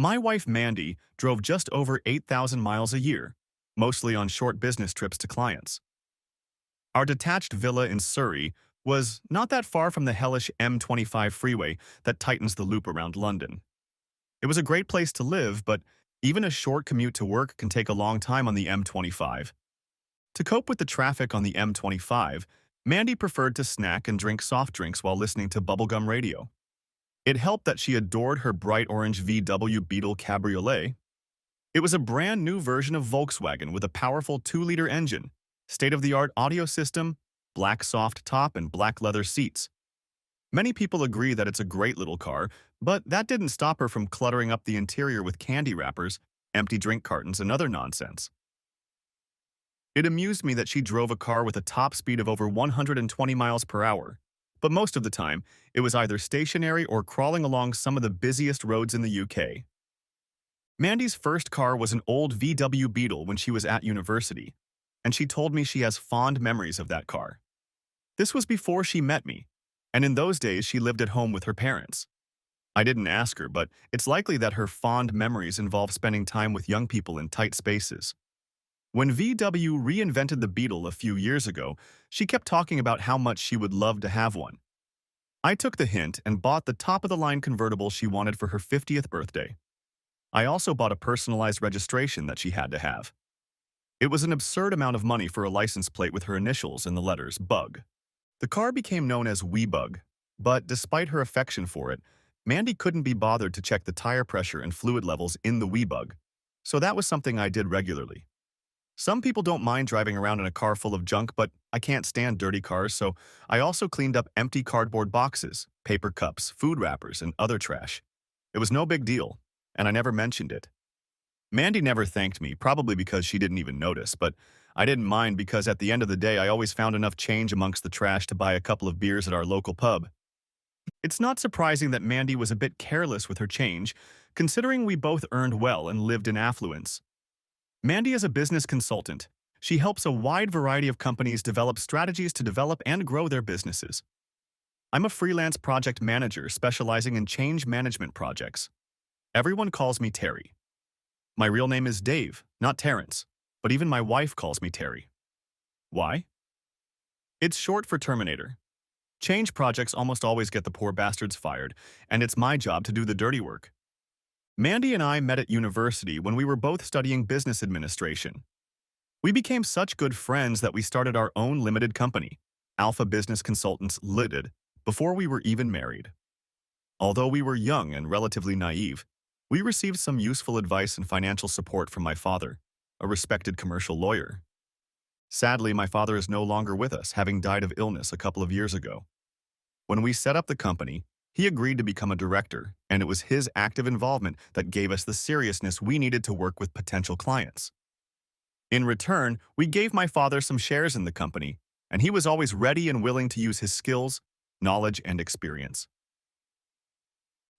My wife Mandy drove just over 8,000 miles a year, mostly on short business trips to clients. Our detached villa in Surrey was not that far from the hellish M25 freeway that tightens the loop around London. It was a great place to live, but even a short commute to work can take a long time on the M25. To cope with the traffic on the M25, Mandy preferred to snack and drink soft drinks while listening to bubblegum radio. It helped that she adored her bright orange VW Beetle Cabriolet. It was a brand new version of Volkswagen with a powerful 2-liter engine, state-of-the-art audio system, black soft top, and black leather seats. Many people agree that it's a great little car, but that didn't stop her from cluttering up the interior with candy wrappers, empty drink cartons, and other nonsense. It amused me that she drove a car with a top speed of over 120 miles per hour, but most of the time, it was either stationary or crawling along some of the busiest roads in the UK. Mandy's first car was an old VW Beetle when she was at university, and she told me she has fond memories of that car. This was before she met me, and in those days she lived at home with her parents. I didn't ask her, but it's likely that her fond memories involve spending time with young people in tight spaces. When VW reinvented the Beetle a few years ago, she kept talking about how much she would love to have one. I took the hint and bought the top-of-the-line convertible she wanted for her 50th birthday. I also bought a personalized registration that she had to have. It was an absurd amount of money for a license plate with her initials and the letters Bug. The car became known as Wee Bug, but despite her affection for it, Mandy couldn't be bothered to check the tire pressure and fluid levels in the Wee Bug, so that was something I did regularly. Some people don't mind driving around in a car full of junk, but I can't stand dirty cars, so I also cleaned up empty cardboard boxes, paper cups, food wrappers, and other trash. It was no big deal, and I never mentioned it. Mandy never thanked me, probably because she didn't even notice, but I didn't mind because at the end of the day I always found enough change amongst the trash to buy a couple of beers at our local pub. It's not surprising that Mandy was a bit careless with her change, considering we both earned well and lived in affluence. Mandy is a business consultant. She helps a wide variety of companies develop strategies to develop and grow their businesses. I'm a freelance project manager specializing in change management projects. Everyone calls me Terry. My real name is Dave, not Terrence, but even my wife calls me Terry. Why? It's short for Terminator. Change projects almost always get the poor bastards fired, and it's my job to do the dirty work. Mandy and I met at university when we were both studying business administration. We became such good friends that we started our own limited company, Alpha Business Consultants Limited, before we were even married. Although we were young and relatively naive, we received some useful advice and financial support from my father, a respected commercial lawyer. Sadly, my father is no longer with us, having died of illness a couple of years ago. When we set up the company, he agreed to become a director, and it was his active involvement that gave us the seriousness we needed to work with potential clients. In return, we gave my father some shares in the company, and he was always ready and willing to use his skills, knowledge, and experience.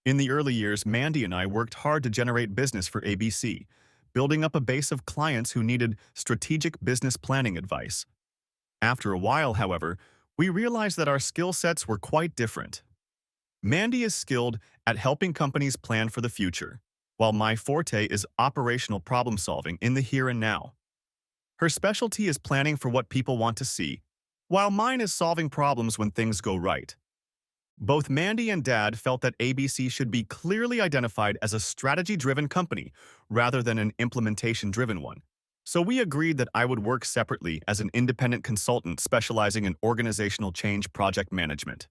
In the early years, Mandy and I worked hard to generate business for ABC, building up a base of clients who needed strategic business planning advice. After a while, however, we realized that our skill sets were quite different. Mandy is skilled at helping companies plan for the future, while my forte is operational problem-solving in the here and now. Her specialty is planning for what people want to see, while mine is solving problems when things go right. Both Mandy and Dad felt that ABC should be clearly identified as a strategy-driven company rather than an implementation-driven one. So we agreed that I would work separately as an independent consultant specializing in organizational change project management.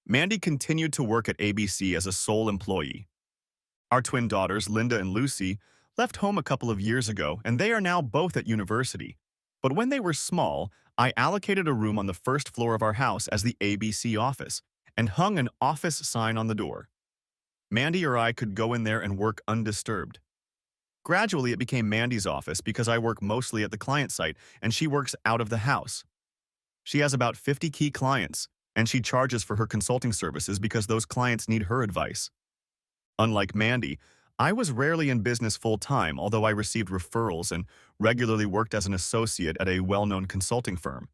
Mandy continued to work at ABC as a sole employee. Our twin daughters, Linda and Lucy, left home a couple of years ago, and they are now both at university. But when they were small, I allocated a room on the first floor of our house as the ABC office and hung an office sign on the door. Mandy or I could go in there and work undisturbed. Gradually, it became Mandy's office because I work mostly at the client site and she works out of the house. She has about 50 key clients, and she charges for her consulting services because those clients need her advice. Unlike Mandy, I was rarely in business full-time, although I received referrals and regularly worked as an associate at a well-known consulting firm.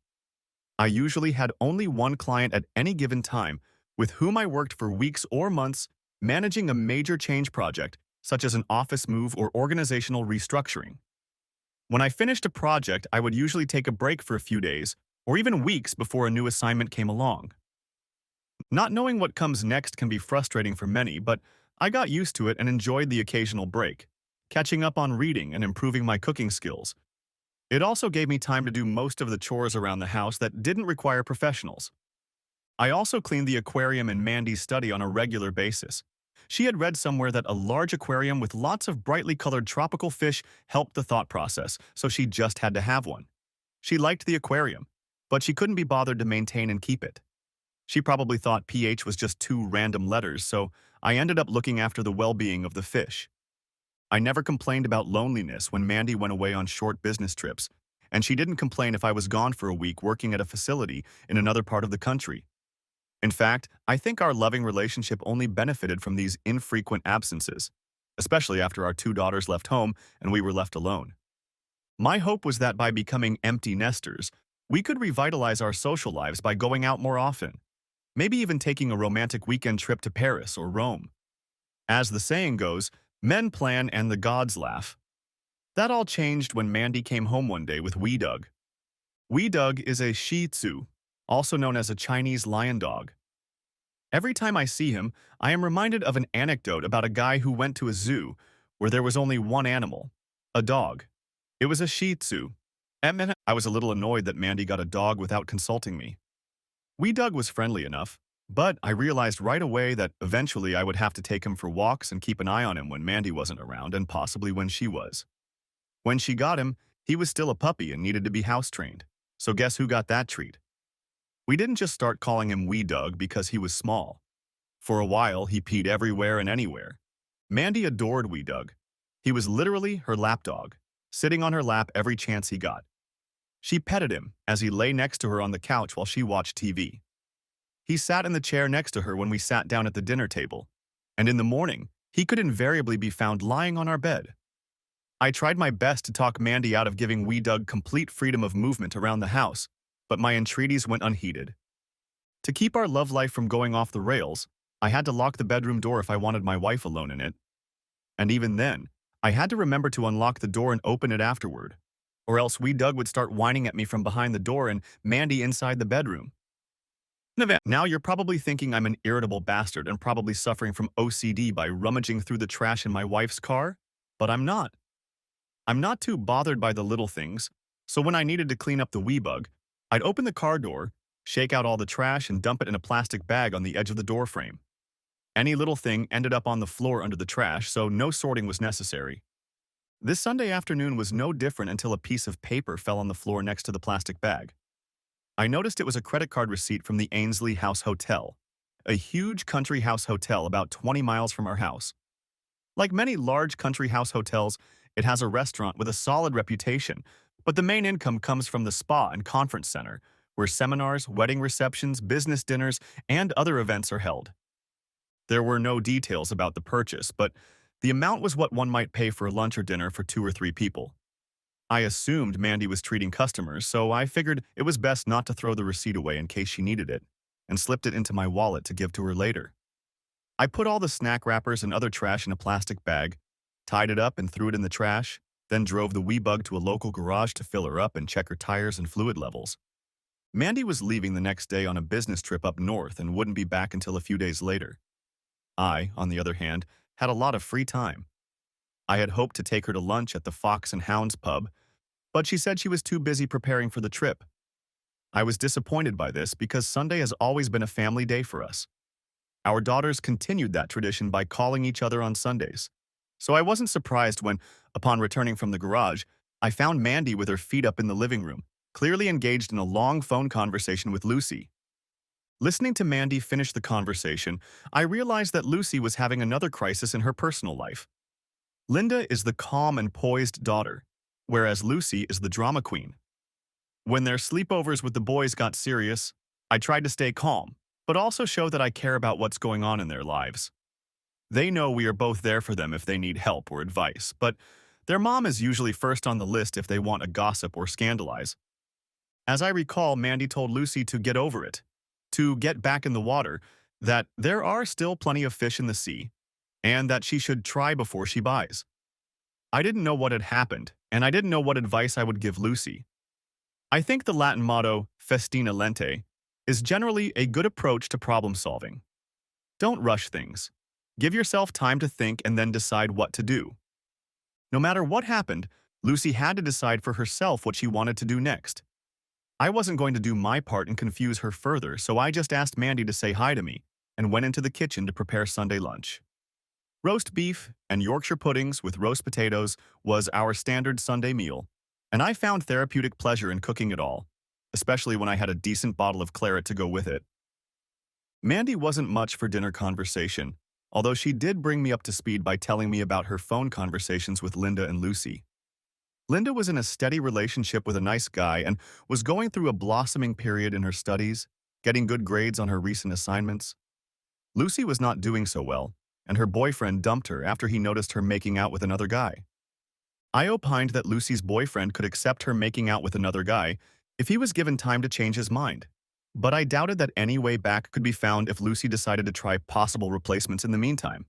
I usually had only one client at any given time, with whom I worked for weeks or months, managing a major change project such as an office move or organizational restructuring. When I finished a project, I would usually take a break for a few days, or even weeks before a new assignment came along. Not knowing what comes next can be frustrating for many, but I got used to it and enjoyed the occasional break, catching up on reading and improving my cooking skills. It also gave me time to do most of the chores around the house that didn't require professionals. I also cleaned the aquarium in Mandy's study on a regular basis. She had read somewhere that a large aquarium with lots of brightly colored tropical fish helped the thought process, so she just had to have one. She liked the aquarium, but she couldn't be bothered to maintain and keep it. She probably thought pH was just two random letters, so I ended up looking after the well-being of the fish. I never complained about loneliness when Mandy went away on short business trips, and she didn't complain if I was gone for a week working at a facility in another part of the country. In fact, I think our loving relationship only benefited from these infrequent absences, especially after our two daughters left home and we were left alone. My hope was that by becoming empty nesters, we could revitalize our social lives by going out more often, maybe even taking a romantic weekend trip to Paris or Rome. As the saying goes, men plan and the gods laugh. That all changed when Mandy came home one day with Wee Doug. Wee Doug is a Shih Tzu, also known as a Chinese lion dog. Every time I see him, I am reminded of an anecdote about a guy who went to a zoo where there was only one animal, a dog. It was a Shih Tzu. I was a little annoyed that Mandy got a dog without consulting me. Wee Doug was friendly enough, but I realized right away that eventually I would have to take him for walks and keep an eye on him when Mandy wasn't around and possibly when she was. When she got him, he was still a puppy and needed to be house-trained. So guess who got that treat? We didn't just start calling him Wee Doug because he was small. For a while, he peed everywhere and anywhere. Mandy adored Wee Doug. He was literally her lapdog, sitting on her lap every chance he got. She petted him as he lay next to her on the couch while she watched TV. He sat in the chair next to her when we sat down at the dinner table, and in the morning, he could invariably be found lying on our bed. I tried my best to talk Mandy out of giving Wee Doug complete freedom of movement around the house, but my entreaties went unheeded. To keep our love life from going off the rails, I had to lock the bedroom door if I wanted my wife alone in it. And even then, I had to remember to unlock the door and open it afterward, or else Wee Doug would start whining at me from behind the door and Mandy inside the bedroom. Now you're probably thinking I'm an irritable bastard and probably suffering from OCD by rummaging through the trash in my wife's car, but I'm not. I'm not too bothered by the little things, so when I needed to clean up the wee bug, I'd open the car door, shake out all the trash, and dump it in a plastic bag on the edge of the door frame. Any little thing ended up on the floor under the trash, so no sorting was necessary. This Sunday afternoon was no different until a piece of paper fell on the floor next to the plastic bag. I noticed it was a credit card receipt from the Ainsley House Hotel, a huge country house hotel about 20 miles from our house. Like many large country house hotels, it has a restaurant with a solid reputation, but the main income comes from the spa and conference center, where seminars, wedding receptions, business dinners, and other events are held. There were no details about the purchase, but the amount was what one might pay for lunch or dinner for 2 or 3 people. I assumed Mandy was treating customers, so I figured it was best not to throw the receipt away in case she needed it, and slipped it into my wallet to give to her later. I put all the snack wrappers and other trash in a plastic bag, tied it up and threw it in the trash, then drove the wee bug to a local garage to fill her up and check her tires and fluid levels. Mandy was leaving the next day on a business trip up north and wouldn't be back until a few days later. I, on the other hand, had a lot of free time. I had hoped to take her to lunch at the Fox and Hounds pub, but she said she was too busy preparing for the trip. I was disappointed by this because Sunday has always been a family day for us. Our daughters continued that tradition by calling each other on Sundays. So I wasn't surprised when, upon returning from the garage, I found Mandy with her feet up in the living room, clearly engaged in a long phone conversation with Lucy. Listening to Mandy finish the conversation, I realized that Lucy was having another crisis in her personal life. Linda is the calm and poised daughter, whereas Lucy is the drama queen. When their sleepovers with the boys got serious, I tried to stay calm, but also show that I care about what's going on in their lives. They know we are both there for them if they need help or advice, but their mom is usually first on the list if they want a gossip or scandalize. As I recall, Mandy told Lucy to get over it, to get back in the water, that there are still plenty of fish in the sea, and that she should try before she buys. I didn't know what had happened, and I didn't know what advice I would give Lucy. I think the Latin motto, festina lente, is generally a good approach to problem solving. Don't rush things. Give yourself time to think and then decide what to do. No matter what happened, Lucy had to decide for herself what she wanted to do next. I wasn't going to do my part and confuse her further, so I just asked Mandy to say hi to me and went into the kitchen to prepare Sunday lunch. Roast beef and Yorkshire puddings with roast potatoes was our standard Sunday meal, and I found therapeutic pleasure in cooking it all, especially when I had a decent bottle of claret to go with it. Mandy wasn't much for dinner conversation, although she did bring me up to speed by telling me about her phone conversations with Linda and Lucy. Linda was in a steady relationship with a nice guy and was going through a blossoming period in her studies, getting good grades on her recent assignments. Lucy was not doing so well, and her boyfriend dumped her after he noticed her making out with another guy. I opined that Lucy's boyfriend could accept her making out with another guy if he was given time to change his mind, but I doubted that any way back could be found if Lucy decided to try possible replacements in the meantime.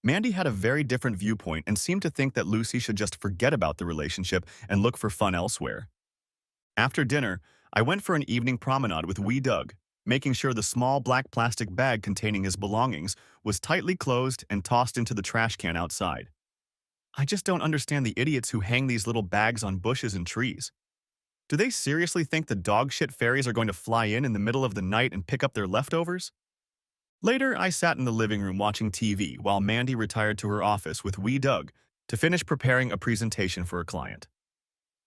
Mandy had a very different viewpoint and seemed to think that Lucy should just forget about the relationship and look for fun elsewhere. After dinner, I went for an evening promenade with wee Doug, making sure the small black plastic bag containing his belongings was tightly closed and tossed into the trash can outside. I just don't understand the idiots who hang these little bags on bushes and trees. Do they seriously think the dog shit fairies are going to fly in the middle of the night and pick up their leftovers? Later, I sat in the living room watching TV while Mandy retired to her office with wee Doug to finish preparing a presentation for a client.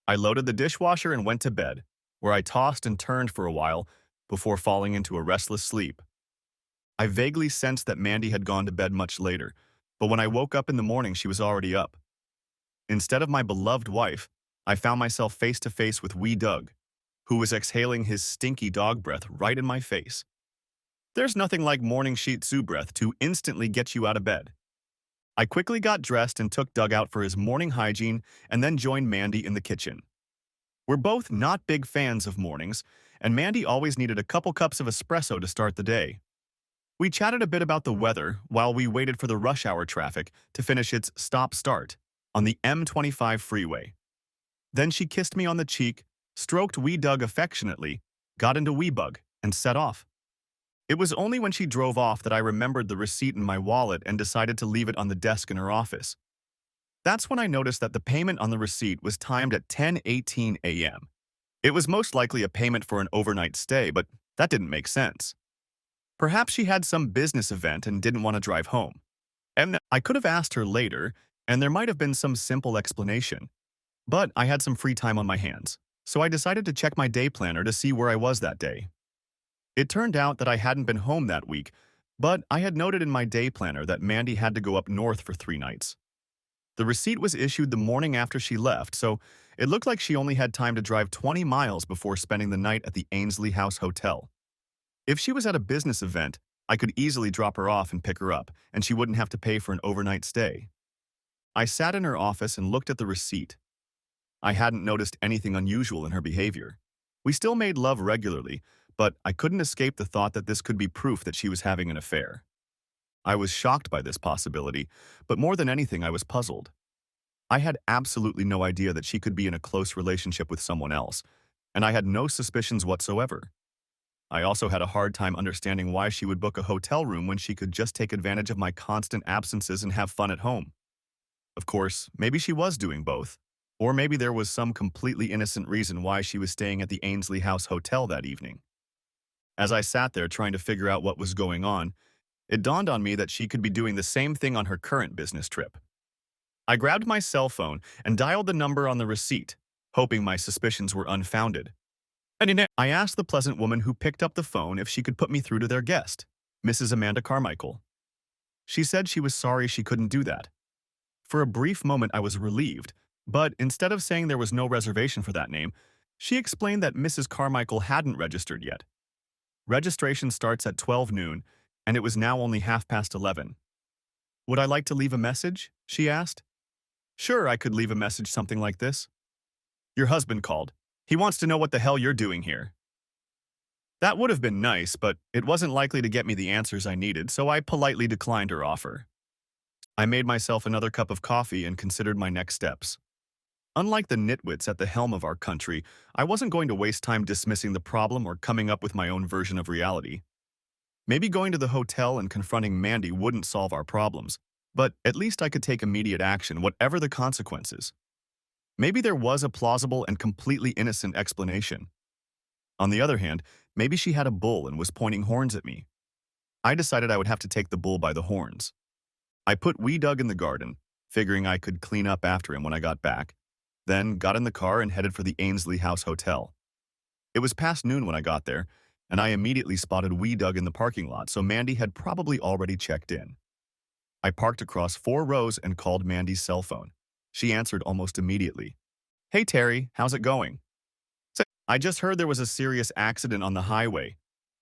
I loaded the dishwasher and went to bed, where I tossed and turned for a while before falling into a restless sleep. I vaguely sensed that Mandy had gone to bed much later, but when I woke up in the morning, she was already up. Instead of my beloved wife, I found myself face to face with wee Doug, who was exhaling his stinky dog breath right in my face. There's nothing like morning Shih Tzu breath to instantly get you out of bed. I quickly got dressed and took Doug out for his morning hygiene and then joined Mandy in the kitchen. We're both not big fans of mornings, and Mandy always needed a couple cups of espresso to start the day. We chatted a bit about the weather while we waited for the rush hour traffic to finish its stop-start on the M25 freeway. Then she kissed me on the cheek, stroked wee Doug affectionately, got into wee Bug, and set off. It was only when she drove off that I remembered the receipt in my wallet and decided to leave it on the desk in her office. That's when I noticed that the payment on the receipt was timed at 10:18 a.m. It was most likely a payment for an overnight stay, but that didn't make sense. Perhaps she had some business event and didn't want to drive home. And I could have asked her later, and there might have been some simple explanation. But I had some free time on my hands, so I decided to check my day planner to see where I was that day. It turned out that I hadn't been home that week, but I had noted in my day planner that Mandy had to go up north for 3 nights. The receipt was issued the morning after she left, so it looked like she only had time to drive 20 miles before spending the night at the Ainsley House Hotel. If she was at a business event, I could easily drop her off and pick her up, and she wouldn't have to pay for an overnight stay. I sat in her office and looked at the receipt. I hadn't noticed anything unusual in her behavior. We still made love regularly, but I couldn't escape the thought that this could be proof that she was having an affair. I was shocked by this possibility, but more than anything, I was puzzled. I had absolutely no idea that she could be in a close relationship with someone else, and I had no suspicions whatsoever. I also had a hard time understanding why she would book a hotel room when she could just take advantage of my constant absences and have fun at home. Of course, maybe she was doing both, or maybe there was some completely innocent reason why she was staying at the Ainsley House Hotel that evening. As I sat there trying to figure out what was going on, it dawned on me that she could be doing the same thing on her current business trip. I grabbed my cell phone and dialed the number on the receipt, hoping my suspicions were unfounded. I asked the pleasant woman who picked up the phone if she could put me through to their guest, Mrs. Amanda Carmichael. She said she was sorry she couldn't do that. For a brief moment, I was relieved, but instead of saying there was no reservation for that name, she explained that Mrs. Carmichael hadn't registered yet. Registration starts at 12 noon, and it was now only 11:30. Would I like to leave a message? She asked. Sure, I could leave a message something like this. Your husband called. He wants to know what the hell you're doing here. That would have been nice, but it wasn't likely to get me the answers I needed, so I politely declined her offer. I made myself another cup of coffee and considered my next steps. Unlike the nitwits at the helm of our country, I wasn't going to waste time dismissing the problem or coming up with my own version of reality. Maybe going to the hotel and confronting Mandy wouldn't solve our problems, but at least I could take immediate action, whatever the consequences. Maybe there was a plausible and completely innocent explanation. On the other hand, maybe she had a bull and was pointing horns at me. I decided I would have to take the bull by the horns. I put Wee Doug in the garden, figuring I could clean up after him when I got back, then got in the car and headed for the Ainsley House Hotel. It was past noon when I got there, and I immediately spotted Wee Doug in the parking lot, so Mandy had probably already checked in. I parked across 4 rows and called Mandy's cell phone. She answered almost immediately. "Hey Terry, how's it going? I just heard there was a serious accident on the highway,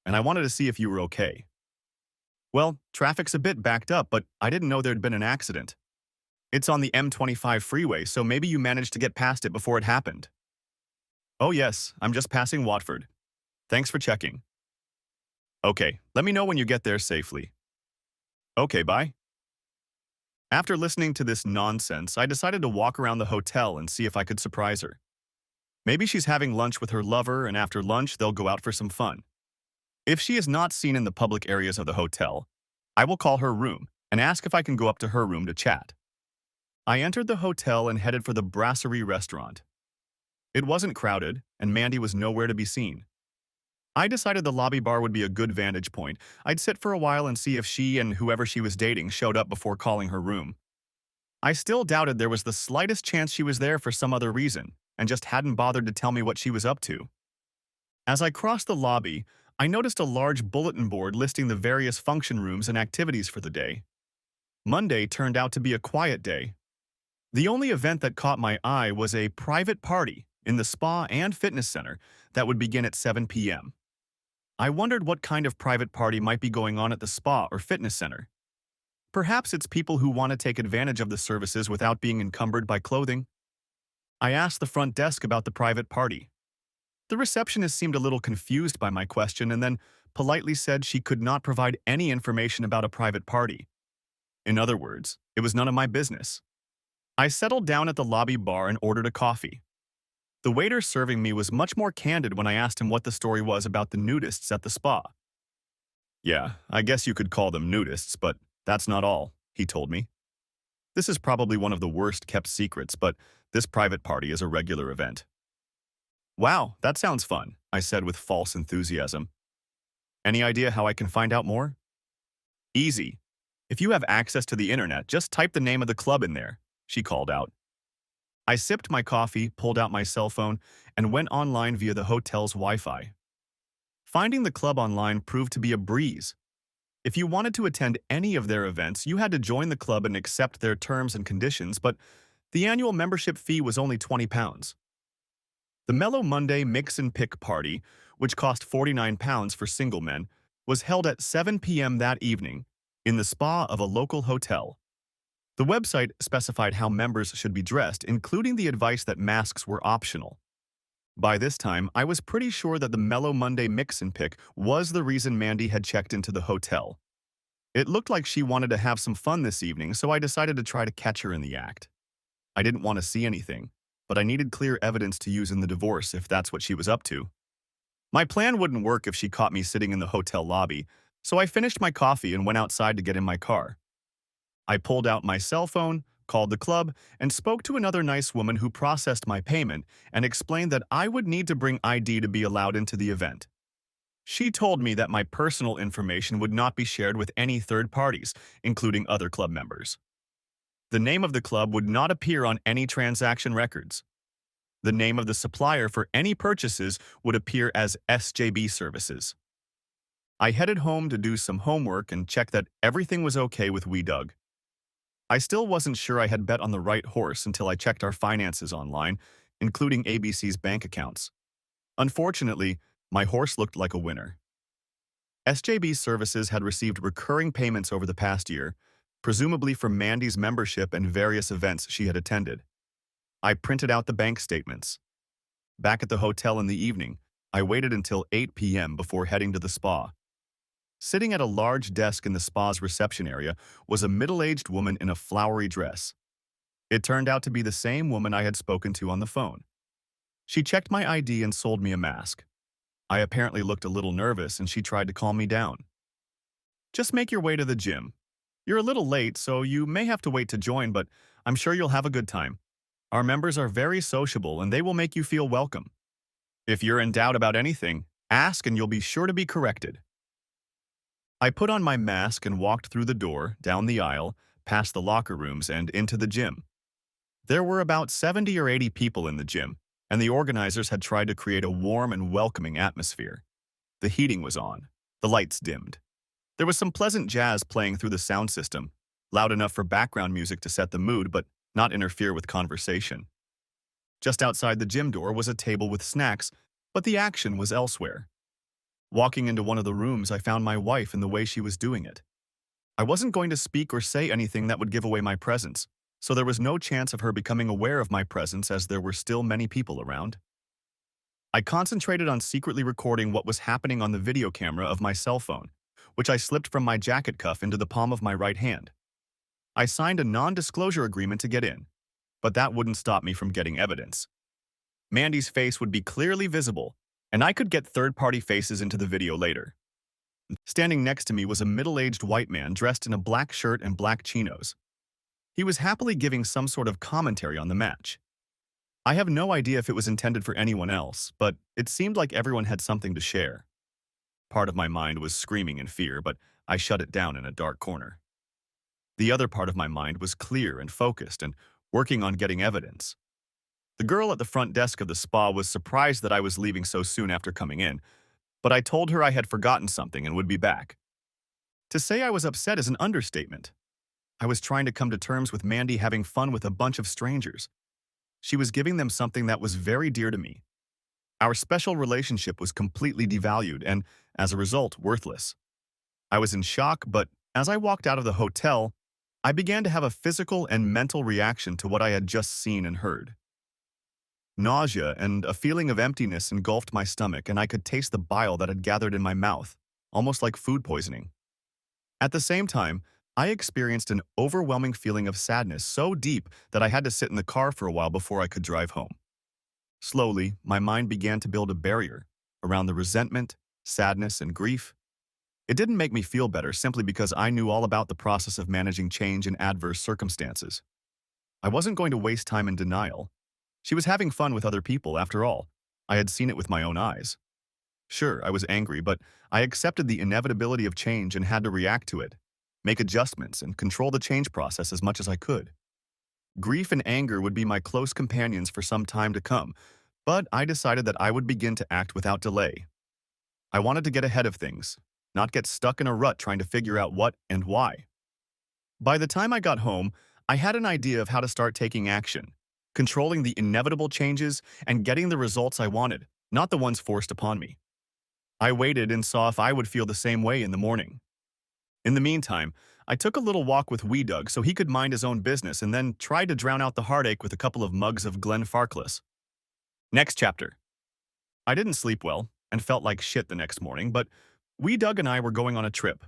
and I wanted to see if you were okay." "Well, traffic's a bit backed up, but I didn't know there'd been an accident. It's on the M25 freeway, so maybe you managed to get past it before it happened." "Oh yes, I'm just passing Watford. Thanks for checking." "Okay, let me know when you get there safely." "Okay, bye." After listening to this nonsense, I decided to walk around the hotel and see if I could surprise her. Maybe she's having lunch with her lover, and after lunch they'll go out for some fun. If she is not seen in the public areas of the hotel, I will call her room and ask if I can go up to her room to chat. I entered the hotel and headed for the Brasserie restaurant. It wasn't crowded, and Mandy was nowhere to be seen. I decided the lobby bar would be a good vantage point. I'd sit for a while and see if she and whoever she was dating showed up before calling her room. I still doubted there was the slightest chance she was there for some other reason, and just hadn't bothered to tell me what she was up to. As I crossed the lobby, I noticed a large bulletin board listing the various function rooms and activities for the day. Monday turned out to be a quiet day. The only event that caught my eye was a private party in the spa and fitness center that would begin at 7 p.m. I wondered what kind of private party might be going on at the spa or fitness center. Perhaps it's people who want to take advantage of the services without being encumbered by clothing. I asked the front desk about the private party. The receptionist seemed a little confused by my question and then politely said she could not provide any information about a private party. In other words, it was none of my business. I settled down at the lobby bar and ordered a coffee. The waiter serving me was much more candid when I asked him what the story was about the nudists at the spa. "Yeah, I guess you could call them nudists, but that's not all," he told me. "This is probably one of the worst kept secrets, but this private party is a regular event." "Wow, that sounds fun," I said with false enthusiasm. "Any idea how I can find out more?" "Easy. If you have access to the internet, just type the name of the club in there," she called out. I sipped my coffee, pulled out my cell phone, and went online via the hotel's Wi-Fi. Finding the club online proved to be a breeze. If you wanted to attend any of their events, you had to join the club and accept their terms and conditions, but the annual membership fee was only £20. The Mellow Monday Mix and Pick Party, which cost £49 for single men, was held at 7 p.m. that evening in the spa of a local hotel. The website specified how members should be dressed, including the advice that masks were optional. By this time, I was pretty sure that the Mellow Monday Mix and Pick was the reason Mandy had checked into the hotel. It looked like she wanted to have some fun this evening, so I decided to try to catch her in the act. I didn't want to see anything, but I needed clear evidence to use in the divorce if that's what she was up to. My plan wouldn't work if she caught me sitting in the hotel lobby, so I finished my coffee and went outside to get in my car. I pulled out my cell phone, called the club, and spoke to another nice woman who processed my payment and explained that I would need to bring ID to be allowed into the event. She told me that my personal information would not be shared with any third parties, including other club members. The name of the club would not appear on any transaction records. The name of the supplier for any purchases would appear as SJB Services. I headed home to do some homework and check that everything was okay with Wee Doug. I still wasn't sure I had bet on the right horse until I checked our finances online, including ABC's bank accounts. Unfortunately, my horse looked like a winner. SJB Services had received recurring payments over the past year, presumably from Mandy's membership and various events she had attended. I printed out the bank statements. Back at the hotel in the evening, I waited until 8 p.m. before heading to the spa. Sitting at a large desk in the spa's reception area was a middle-aged woman in a flowery dress. It turned out to be the same woman I had spoken to on the phone. She checked my ID and sold me a mask. I apparently looked a little nervous and she tried to calm me down. Just make your way to the gym. You're a little late, so you may have to wait to join, but I'm sure you'll have a good time. Our members are very sociable and they will make you feel welcome. If you're in doubt about anything, ask and you'll be sure to be corrected. I put on my mask and walked through the door, down the aisle, past the locker rooms, and into the gym. There were about 70 or 80 people in the gym, and the organizers had tried to create a warm and welcoming atmosphere. The heating was on, the lights dimmed. There was some pleasant jazz playing through the sound system, loud enough for background music to set the mood but not interfere with conversation. Just outside the gym door was a table with snacks, but the action was elsewhere. Walking into one of the rooms, I found my wife in the way she was doing it. I wasn't going to speak or say anything that would give away my presence, so there was no chance of her becoming aware of my presence as there were still many people around. I concentrated on secretly recording what was happening on the video camera of my cell phone, which I slipped from my jacket cuff into the palm of my right hand. I signed a non-disclosure agreement to get in, but that wouldn't stop me from getting evidence. Mandy's face would be clearly visible, and I could get third-party faces into the video later. Standing next to me was a middle-aged white man dressed in a black shirt and black chinos. He was happily giving some sort of commentary on the match. I have no idea if it was intended for anyone else, but it seemed like everyone had something to share. Part of my mind was screaming in fear, but I shut it down in a dark corner. The other part of my mind was clear and focused and working on getting evidence. The girl at the front desk of the spa was surprised that I was leaving so soon after coming in, but I told her I had forgotten something and would be back. To say I was upset is an understatement. I was trying to come to terms with Mandy having fun with a bunch of strangers. She was giving them something that was very dear to me. Our special relationship was completely devalued and, as a result, worthless. I was in shock, but as I walked out of the hotel, I began to have a physical and mental reaction to what I had just seen and heard. Nausea and a feeling of emptiness engulfed my stomach, and I could taste the bile that had gathered in my mouth, almost like food poisoning. At the same time, I experienced an overwhelming feeling of sadness so deep that I had to sit in the car for a while before I could drive home. Slowly, my mind began to build a barrier around the resentment, sadness, and grief. It didn't make me feel better simply because I knew all about the process of managing change in adverse circumstances. I wasn't going to waste time in denial. She was having fun with other people, after all. I had seen it with my own eyes. Sure, I was angry, but I accepted the inevitability of change and had to react to it, make adjustments, and control the change process as much as I could. Grief and anger would be my close companions for some time to come, but I decided that I would begin to act without delay. I wanted to get ahead of things, not get stuck in a rut trying to figure out what and why. By the time I got home, I had an idea of how to start taking action, controlling the inevitable changes and getting the results I wanted, not the ones forced upon me. I waited and saw if I would feel the same way in the morning. In the meantime, I took a little walk with Wee Doug so he could mind his own business and then tried to drown out the heartache with a couple of mugs of Glenfarclas. Next chapter. I didn't sleep well and felt like shit the next morning, but Wee Doug and I were going on a trip.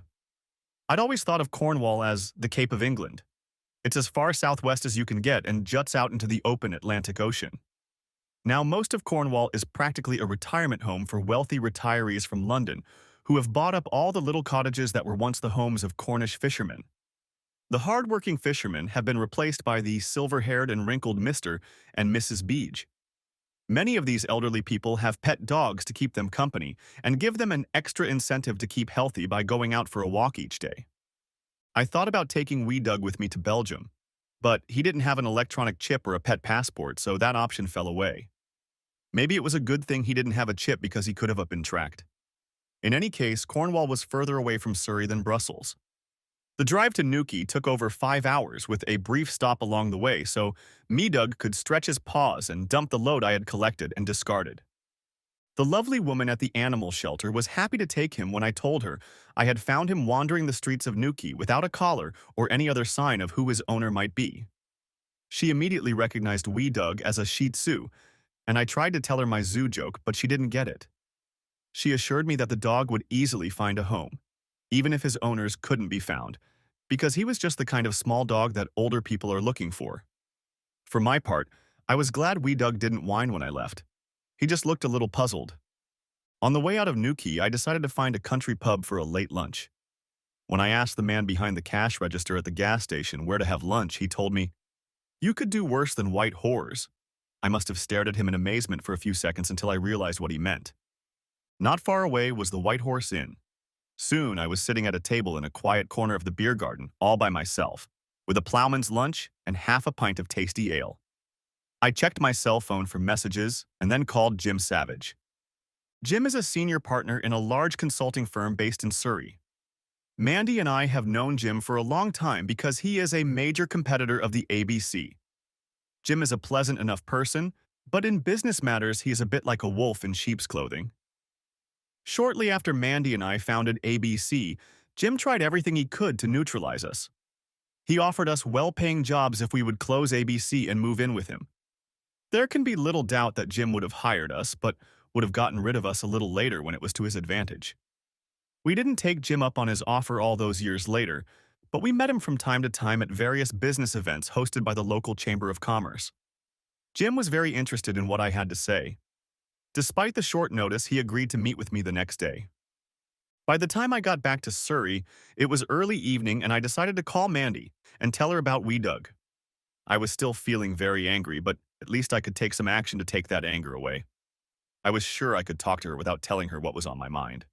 I'd always thought of Cornwall as the Cape of England. It's as far southwest as you can get and juts out into the open Atlantic Ocean. Now, most of Cornwall is practically a retirement home for wealthy retirees from London who have bought up all the little cottages that were once the homes of Cornish fishermen. The hard-working fishermen have been replaced by the silver-haired and wrinkled Mr. and Mrs. Beach. Many of these elderly people have pet dogs to keep them company and give them an extra incentive to keep healthy by going out for a walk each day. I thought about taking Wee Doug with me to Belgium, but he didn't have an electronic chip or a pet passport, so that option fell away. Maybe it was a good thing he didn't have a chip because he could have been tracked. In any case, Cornwall was further away from Surrey than Brussels. The drive to Newquay took over 5 hours with a brief stop along the way, so Wee Doug could stretch his paws and dump the load I had collected and discarded. The lovely woman at the animal shelter was happy to take him when I told her I had found him wandering the streets of Newquay without a collar or any other sign of who his owner might be. She immediately recognized Wee Doug as a Shih Tzu, and I tried to tell her my zoo joke, but she didn't get it. She assured me that the dog would easily find a home. even if his owners couldn't be found, because he was just the kind of small dog that older people are looking for. For my part, I was glad Wee Doug didn't whine when I left. He just looked a little puzzled. On the way out of Newquay, I decided to find a country pub for a late lunch. When I asked the man behind the cash register at the gas station where to have lunch, he told me, "You could do worse than white whores." I must have stared at him in amazement for a few seconds until I realized what he meant. Not far away was the White Horse Inn. Soon I was sitting at a table in a quiet corner of the beer garden, all by myself, with a plowman's lunch and half a pint of tasty ale. I checked my cell phone for messages and then called Jim Savage. Jim is a senior partner in a large consulting firm based in Surrey. Mandy and I have known Jim for a long time because he is a major competitor of the ABC. Jim is a pleasant enough person, but in business matters he is a bit like a wolf in sheep's clothing. Shortly after Mandy and I founded ABC, Jim tried everything he could to neutralize us. He offered us well-paying jobs if we would close ABC and move in with him. There can be little doubt that Jim would have hired us, but would have gotten rid of us a little later when it was to his advantage. We didn't take Jim up on his offer all those years later, but we met him from time to time at various business events hosted by the local Chamber of Commerce. Jim was very interested in what I had to say. Despite the short notice, he agreed to meet with me the next day. By the time I got back to Surrey, it was early evening and I decided to call Mandy and tell her about Wee Doug. I was still feeling very angry, but at least I could take some action to take that anger away. I was sure I could talk to her without telling her what was on my mind.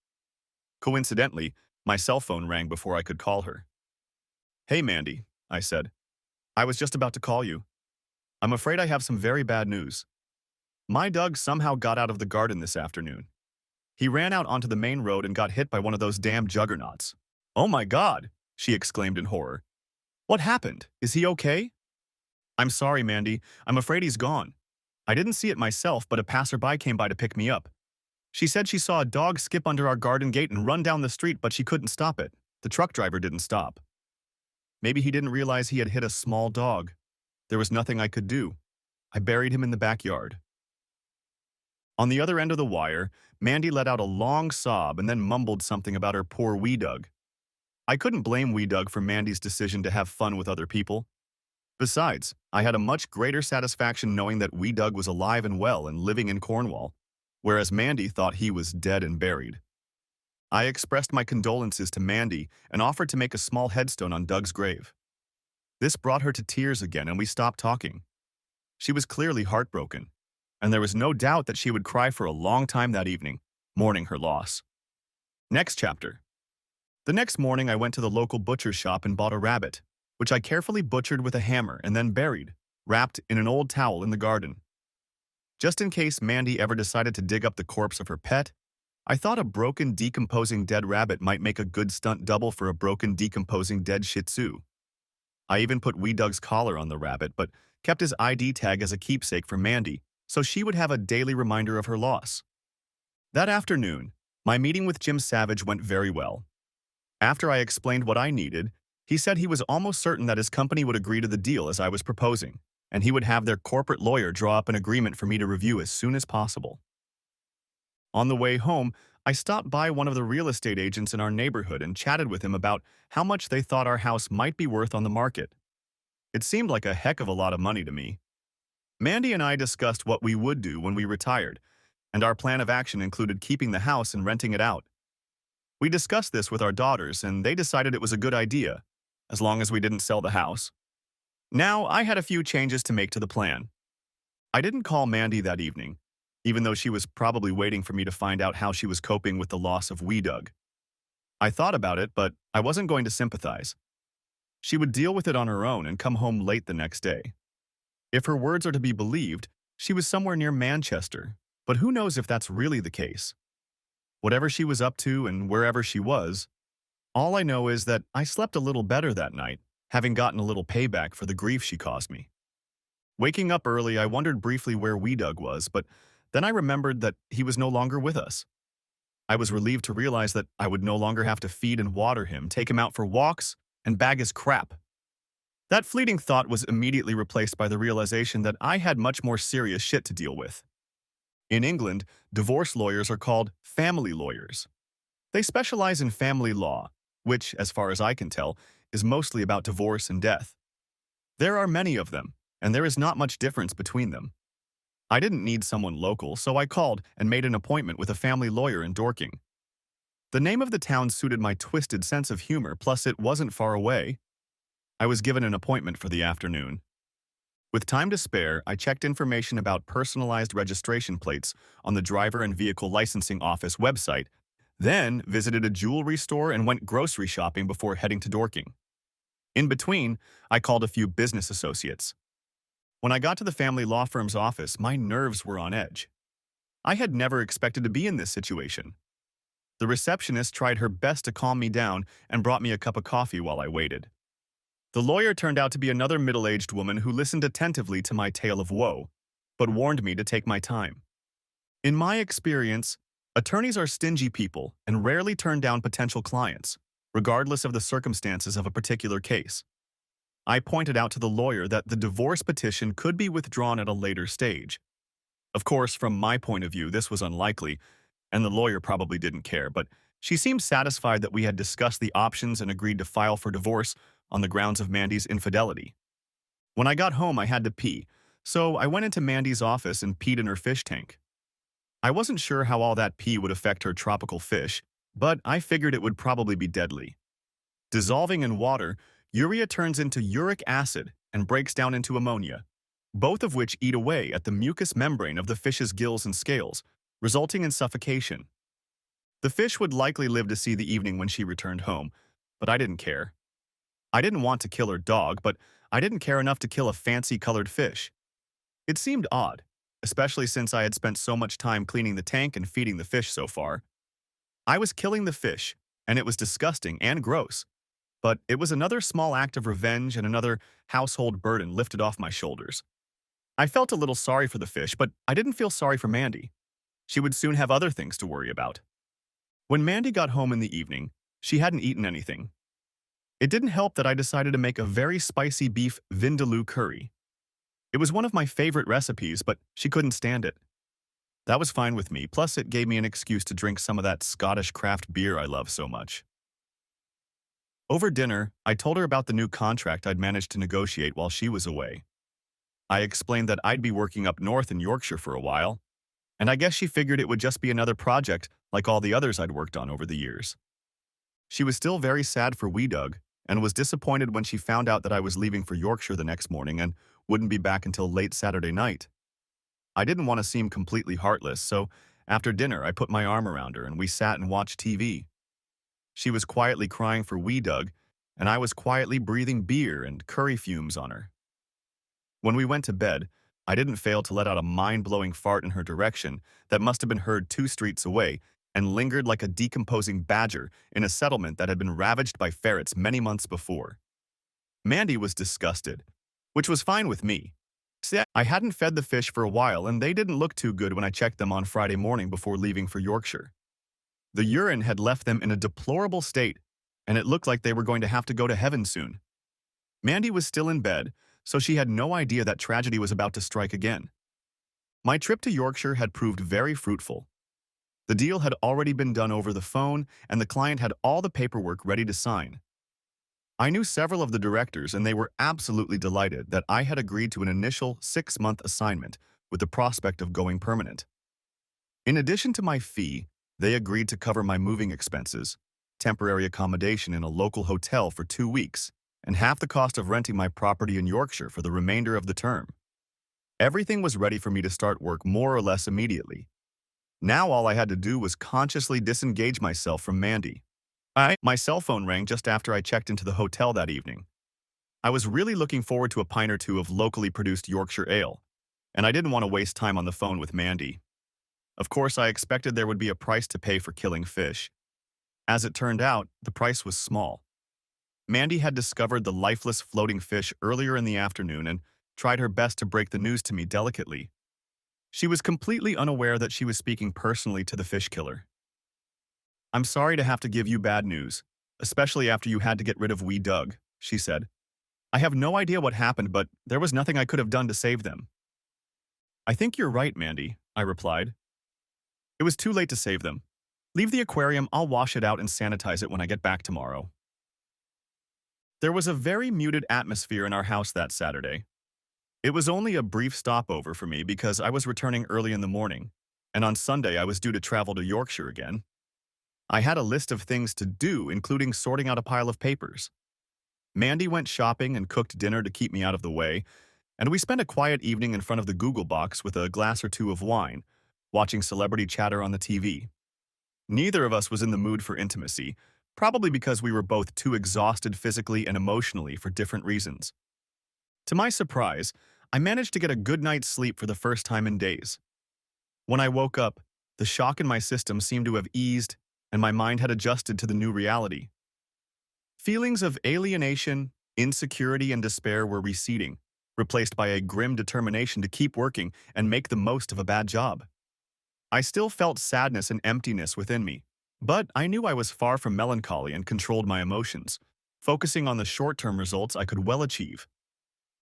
Coincidentally, my cell phone rang before I could call her. "Hey, Mandy," I said. "I was just about to call you. I'm afraid I have some very bad news. My Doug somehow got out of the garden this afternoon. He ran out onto the main road and got hit by one of those damn juggernauts." "Oh my God!" she exclaimed in horror. "What happened? Is he okay?" "I'm sorry, Mandy. I'm afraid he's gone. I didn't see it myself, but a passerby came by to pick me up. She said she saw a dog skip under our garden gate and run down the street, but she couldn't stop it. The truck driver didn't stop. Maybe he didn't realize he had hit a small dog. There was nothing I could do. I buried him in the backyard." On the other end of the wire, Mandy let out a long sob and then mumbled something about her poor Wee Doug. I couldn't blame Wee Doug for Mandy's decision to have fun with other people. Besides, I had a much greater satisfaction knowing that Wee Doug was alive and well and living in Cornwall, whereas Mandy thought he was dead and buried. I expressed my condolences to Mandy and offered to make a small headstone on Doug's grave. This brought her to tears again and we stopped talking. She was clearly heartbroken, and there was no doubt that she would cry for a long time that evening, mourning her loss. Next chapter. The next morning I went to the local butcher's shop and bought a rabbit, which I carefully butchered with a hammer and then buried, wrapped in an old towel in the garden. Just in case Mandy ever decided to dig up the corpse of her pet, I thought a broken, decomposing dead rabbit might make a good stunt double for a broken, decomposing dead Shih Tzu. I even put Wee Doug's collar on the rabbit, but kept his ID tag as a keepsake for Mandy, so she would have a daily reminder of her loss. That afternoon, my meeting with Jim Savage went very well. After I explained what I needed, he said he was almost certain that his company would agree to the deal as I was proposing, and he would have their corporate lawyer draw up an agreement for me to review as soon as possible. On the way home, I stopped by one of the real estate agents in our neighborhood and chatted with him about how much they thought our house might be worth on the market. It seemed like a heck of a lot of money to me. Mandy and I discussed what we would do when we retired, and our plan of action included keeping the house and renting it out. We discussed this with our daughters, and they decided it was a good idea, as long as we didn't sell the house. Now, I had a few changes to make to the plan. I didn't call Mandy that evening, even though she was probably waiting for me to find out how she was coping with the loss of Wee Doug. I thought about it, but I wasn't going to sympathize. She would deal with it on her own and come home late the next day. If her words are to be believed, she was somewhere near Manchester, but who knows if that's really the case. Whatever she was up to and wherever she was, all I know is that I slept a little better that night, having gotten a little payback for the grief she caused me. Waking up early, I wondered briefly where Wee Doug was, but then I remembered that he was no longer with us. I was relieved to realize that I would no longer have to feed and water him, take him out for walks, and bag his crap. That fleeting thought was immediately replaced by the realization that I had much more serious shit to deal with. In England, divorce lawyers are called family lawyers. They specialize in family law, which, as far as I can tell, is mostly about divorce and death. There are many of them, and there is not much difference between them. I didn't need someone local, so I called and made an appointment with a family lawyer in Dorking. The name of the town suited my twisted sense of humor, plus it wasn't far away. I was given an appointment for the afternoon. With time to spare, I checked information about personalized registration plates on the Driver and Vehicle Licensing Office website, then visited a jewelry store and went grocery shopping before heading to Dorking. In between, I called a few business associates. When I got to the family law firm's office, my nerves were on edge. I had never expected to be in this situation. The receptionist tried her best to calm me down and brought me a cup of coffee while I waited. The lawyer turned out to be another middle-aged woman who listened attentively to my tale of woe, but warned me to take my time. In my experience, attorneys are stingy people and rarely turn down potential clients, regardless of the circumstances of a particular case. I pointed out to the lawyer that the divorce petition could be withdrawn at a later stage. Of course, from my point of view, this was unlikely, and the lawyer probably didn't care, but she seemed satisfied that we had discussed the options and agreed to file for divorce on the grounds of Mandy's infidelity. When I got home, I had to pee, so I went into Mandy's office and peed in her fish tank. I wasn't sure how all that pee would affect her tropical fish, but I figured it would probably be deadly. Dissolving in water, urea turns into uric acid and breaks down into ammonia, both of which eat away at the mucous membrane of the fish's gills and scales, resulting in suffocation. The fish would likely live to see the evening when she returned home, but I didn't care. I didn't want to kill her dog, but I didn't care enough to kill a fancy-colored fish. It seemed odd, especially since I had spent so much time cleaning the tank and feeding the fish so far. I was killing the fish, and it was disgusting and gross, but it was another small act of revenge and another household burden lifted off my shoulders. I felt a little sorry for the fish, but I didn't feel sorry for Mandy. She would soon have other things to worry about. When Mandy got home in the evening, she hadn't eaten anything. It didn't help that I decided to make a very spicy beef vindaloo curry. It was one of my favorite recipes, but she couldn't stand it. That was fine with me, plus it gave me an excuse to drink some of that Scottish craft beer I love so much. Over dinner, I told her about the new contract I'd managed to negotiate while she was away. I explained that I'd be working up north in Yorkshire for a while, and I guess she figured it would just be another project like all the others I'd worked on over the years. She was still very sad for wee Doug, and was disappointed when she found out that I was leaving for Yorkshire the next morning and wouldn't be back until late Saturday night. I didn't want to seem completely heartless, so after dinner I put my arm around her and we sat and watched TV. She was quietly crying for wee Doug, and I was quietly breathing beer and curry fumes on her. When we went to bed, I didn't fail to let out a mind-blowing fart in her direction that must have been heard 2 streets away and lingered like a decomposing badger in a settlement that had been ravaged by ferrets many months before. Mandy was disgusted, which was fine with me. See, I hadn't fed the fish for a while and they didn't look too good when I checked them on Friday morning before leaving for Yorkshire. The urine had left them in a deplorable state, and it looked like they were going to have to go to heaven soon. Mandy was still in bed, so she had no idea that tragedy was about to strike again. My trip to Yorkshire had proved very fruitful. The deal had already been done over the phone, and the client had all the paperwork ready to sign. I knew several of the directors, and they were absolutely delighted that I had agreed to an initial 6-month assignment with the prospect of going permanent. In addition to my fee, they agreed to cover my moving expenses, temporary accommodation in a local hotel for 2 weeks, and half the cost of renting my property in Yorkshire for the remainder of the term. Everything was ready for me to start work more or less immediately. Now all I had to do was consciously disengage myself from Mandy. My cell phone rang just after I checked into the hotel that evening. I was really looking forward to a pint or two of locally produced Yorkshire ale, and I didn't want to waste time on the phone with Mandy. Of course, I expected there would be a price to pay for killing fish. As it turned out, the price was small. Mandy had discovered the lifeless floating fish earlier in the afternoon and tried her best to break the news to me delicately. She was completely unaware that she was speaking personally to the fish killer. "I'm sorry to have to give you bad news, especially after you had to get rid of wee Doug," she said. "I have no idea what happened, but there was nothing I could have done to save them." "I think you're right, Mandy," I replied. "It was too late to save them. Leave the aquarium, I'll wash it out and sanitize it when I get back tomorrow. There was a very muted atmosphere in our house that Saturday. It was only a brief stopover for me because I was returning early in the morning, and on Sunday I was due to travel to Yorkshire again. I had a list of things to do, including sorting out a pile of papers. Mandy went shopping and cooked dinner to keep me out of the way, and we spent a quiet evening in front of the Google box with a glass or two of wine, watching celebrity chatter on the TV. Neither of us was in the mood for intimacy, probably because we were both too exhausted physically and emotionally for different reasons. To my surprise, I managed to get a good night's sleep for the first time in days. When I woke up, the shock in my system seemed to have eased, and my mind had adjusted to the new reality. Feelings of alienation, insecurity, and despair were receding, replaced by a grim determination to keep working and make the most of a bad job. I still felt sadness and emptiness within me, but I knew I was far from melancholy and controlled my emotions, focusing on the short-term results I could well achieve.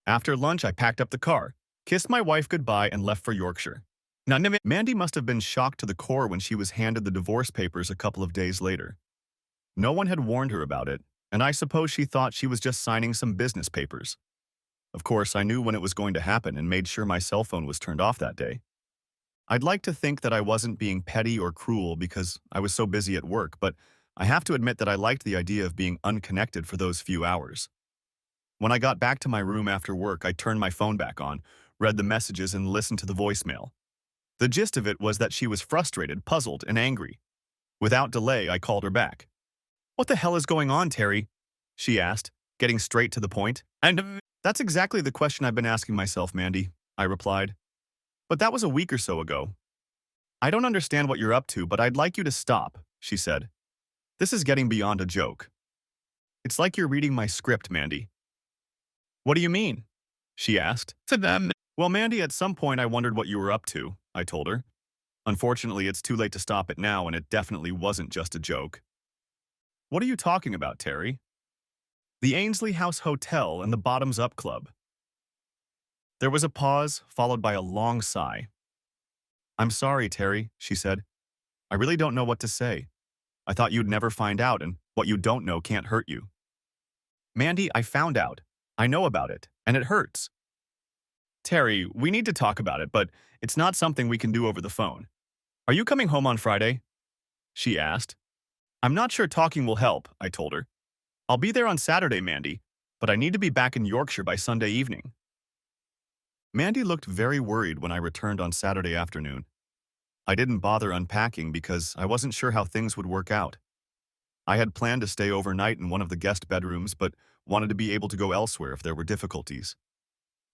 After lunch, I packed up the car, kissed my wife goodbye, and left for Yorkshire. Mandy must have been shocked to the core when she was handed the divorce papers a couple of days later. No one had warned her about it, and I suppose she thought she was just signing some business papers. Of course, I knew when it was going to happen and made sure my cell phone was turned off that day. I'd like to think that I wasn't being petty or cruel because I was so busy at work, but I have to admit that I liked the idea of being unconnected for those few hours. When I got back to my room after work, I turned my phone back on, read the messages, and listened to the voicemail. The gist of it was that she was frustrated, puzzled, and angry. Without delay, I called her back. "What the hell is going on, Terry?" she asked, getting straight to the point. "That's exactly the question I've been asking myself, Mandy," I replied. "But that was a week or so ago. I don't understand what you're up to, but I'd like you to stop," she said. "This is getting beyond a joke. It's like you're reading my script, Mandy." "What do you mean?" she asked. "Well, Mandy, at some point I wondered what you were up to," I told her. "Unfortunately, it's too late to stop it now, and it definitely wasn't just a joke." "What are you talking about, Terry?" "The Ainsley House Hotel and the Bottoms Up Club." There was a pause, followed by a long sigh. "I'm sorry, Terry," she said. "I really don't know what to say. I thought you'd never find out, and what you don't know can't hurt you." "Mandy, I found out. I know about it, and it hurts." "Terry, we need to talk about it, but it's not something we can do over the phone. Are you coming home on Friday?" she asked. "I'm not sure talking will help," I told her. "I'll be there on Saturday, Mandy, but I need to be back in Yorkshire by Sunday evening." Mandy looked very worried when I returned on Saturday afternoon. I didn't bother unpacking because I wasn't sure how things would work out. I had planned to stay overnight in one of the guest bedrooms, but wanted to be able to go elsewhere if there were difficulties.